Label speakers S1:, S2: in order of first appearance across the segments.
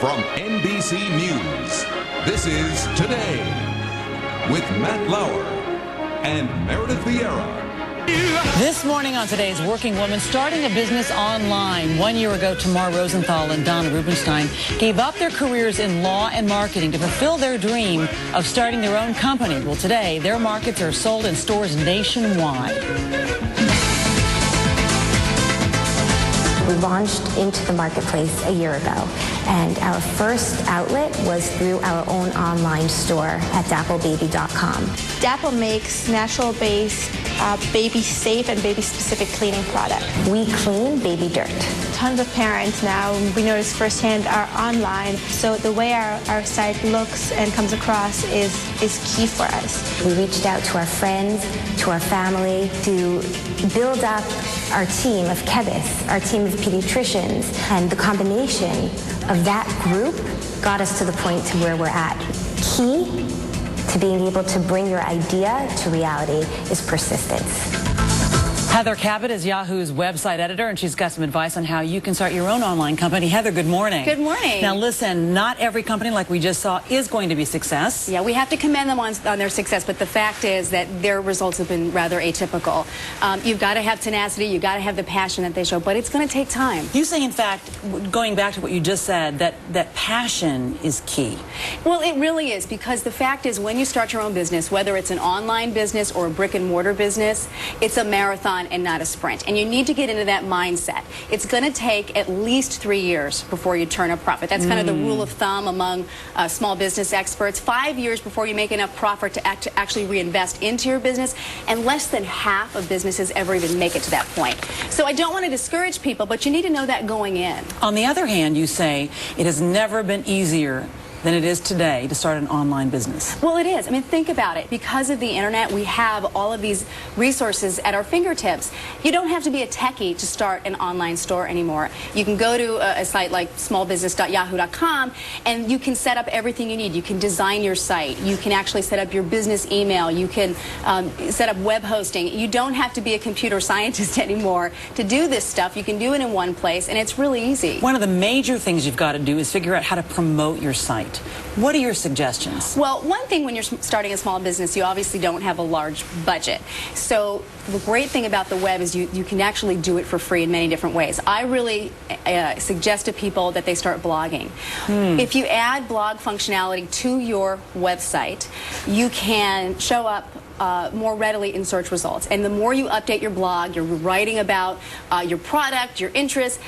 S1: From NBC News, this is Today with Matt Lauer and Meredith Vieira.
S2: This morning on Today's Working Woman, starting a business online. 1 year ago, Tamar Rosenthal and Donna Rubenstein gave up their careers in law and marketing to fulfill their dream of starting their own company. Well, today, their markets are sold in stores nationwide.
S3: We launched into the marketplace a year ago, and our first outlet was through our own online store at dapplebaby.com.
S4: Dapple makes natural-based, baby-safe and baby-specific cleaning products.
S3: We clean baby dirt.
S4: Tons of parents now, we notice firsthand, are online, so the way our site looks and comes across is key for us.
S3: We reached out to our friends, to our family, to build up our team of chemists, our team of pediatricians, and the combination of that group got us to the point to where we're at. Key to being able to bring your idea to reality is persistence.
S2: Heather Cabot is Yahoo's website editor, and she's got some advice on how you can start your own online company. Heather, good morning.
S5: Good morning.
S2: Now listen, not every company, like we just saw, is going to be a success.
S5: Yeah, we have to commend them on their success, but the fact is that their results have been rather atypical. You've got to have tenacity, you've got to have the passion that they show, but it's going to take time.
S2: You say, in fact, going back to what you just said, that passion is key.
S5: Well, it really is, because the fact is when you start your own business, whether it's an online business or a brick and mortar business, it's a marathon and not a sprint. And you need to get into that mindset. It's going to take at least 3 years before you turn a profit. That's kind of the rule of thumb among small business experts. 5 years before you make enough profit to actually reinvest into your business, and less than half of businesses ever even make it to that point. So I don't want to discourage people, but you need to know that going in.
S2: On the other hand, you say it has never been easier than it is today to start an online business.
S5: Well, it is. I mean, think about it. Because of the internet, we have all of these resources at our fingertips. You don't have to be a techie to start an online store anymore. You can go to a site like smallbusiness.yahoo.com and you can set up everything you need. You can design your site. You can actually set up your business email. You can set up web hosting. You don't have to be a computer scientist anymore to do this stuff. You can do it in one place, and it's really easy.
S2: One of the major things you've got to do is figure out how to promote your site. What are your suggestions?
S5: Well, one thing when you're starting a small business, you obviously don't have a large budget. So the great thing about the web is you can actually do it for free in many different ways. I really suggest to people that they start blogging. If you add blog functionality to your website, you can show up more readily in search results. And the more you update your blog, you're writing about your product, your interests,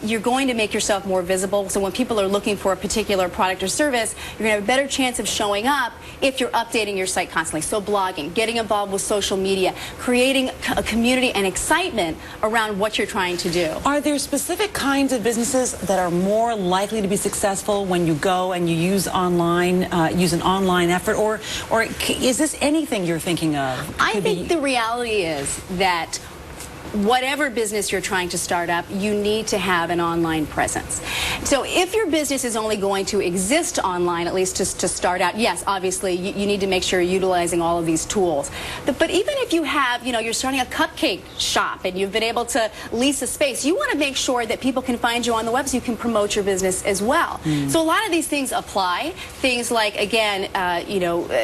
S5: you're going to make yourself more visible. So when people are looking for a particular product or service, you're going to have a better chance of showing up if you're updating your site constantly. So blogging, getting involved with social media, creating a community and excitement around what you're trying to do.
S2: Are there specific kinds of businesses that are more likely to be successful when you go and you use online, use an online effort, or is this anything you're thinking of?
S5: I think the reality is that whatever business you're trying to start up, you need to have an online presence. So if your business is only going to exist online, at least to start out, yes, obviously you need to make sure you're utilizing all of these tools. But even if you have, you're starting a cupcake shop and you've been able to lease a space, you want to make sure that people can find you on the web so you can promote your business as well. So a lot of these things apply. Things like, again,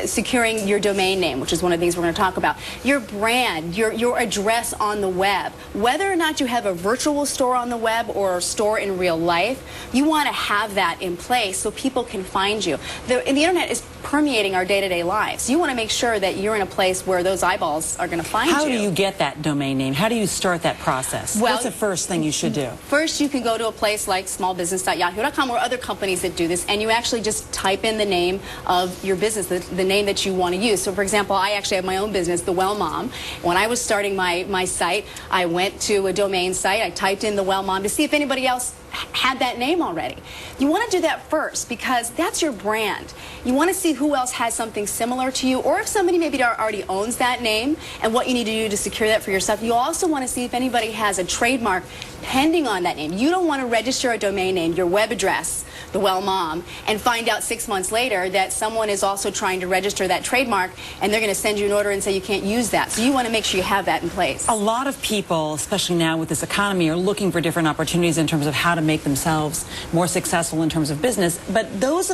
S5: securing your domain name, which is one of the things we're going to talk about. Your brand, your address on the web. Whether or not you have a virtual store on the web or a store in real life, you want to have that in place so people can find you. The internet is permeating our day-to-day lives. You want to make sure that you're in a place where those eyeballs are going to find you.
S2: How do you get that domain name? How do you start that process?
S5: Well,
S2: what's the first thing you should do? First,
S5: you can go to a place like smallbusiness.yahoo.com or other companies that do this, and you actually just type in the name of your business, the name that you want to use. So, for example, I actually have my own business, The Well Mom. When I was starting my site, I went to a domain site, I typed in The Well Mom to see if anybody else had that name already. You want to do that first because that's your brand. You want to see who else has something similar to you, or if somebody maybe already owns that name and what you need to do to secure that for yourself. You also want to see if anybody has a trademark pending on that name. You don't want to register a domain name, your web address, the well mom, and find out 6 months later that someone is also trying to register that trademark, and they're going to send you an order and say you can't use that. So you want to make sure you have that in place.
S2: A lot of people, especially now with this economy, are looking for different opportunities in terms of how to make themselves more successful in terms of business. But those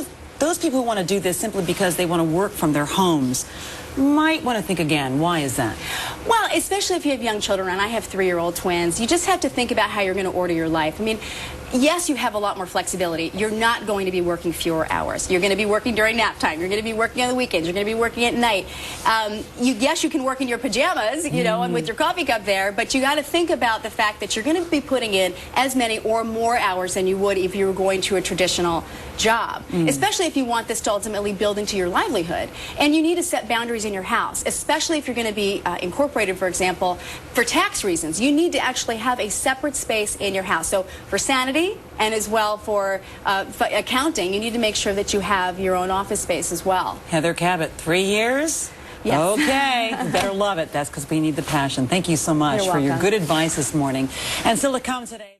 S2: people who want to do this simply because they want to work from their homes might want to think again. Why is that?
S5: Well, especially if you have young children, and I have 3-year-old twins, you just have to think about how you're going to order your life. I mean, yes, you have a lot more flexibility. You're not going to be working fewer hours. You're going to be working during nap time. You're going to be working on the weekends. You're going to be working at night. Yes, you can work in your pajamas, you know, and with your coffee cup there, but you got to think about the fact that you're going to be putting in as many or more hours than you would if you were going to a traditional job, especially if you want this to ultimately build into your livelihood. And you need to set boundaries in your house, especially if you're going to be incorporated, for example, for tax reasons. You need to actually have a separate space in your house. So for sanity and as well for accounting, you need to make sure that you have your own office space as well.
S2: Heather Cabot, 3 years?
S5: Yes.
S2: Okay, you better love it. That's because we need the passion. Thank you so much
S5: You're
S2: for your
S5: welcome.
S2: good advice this morning. And still to come today.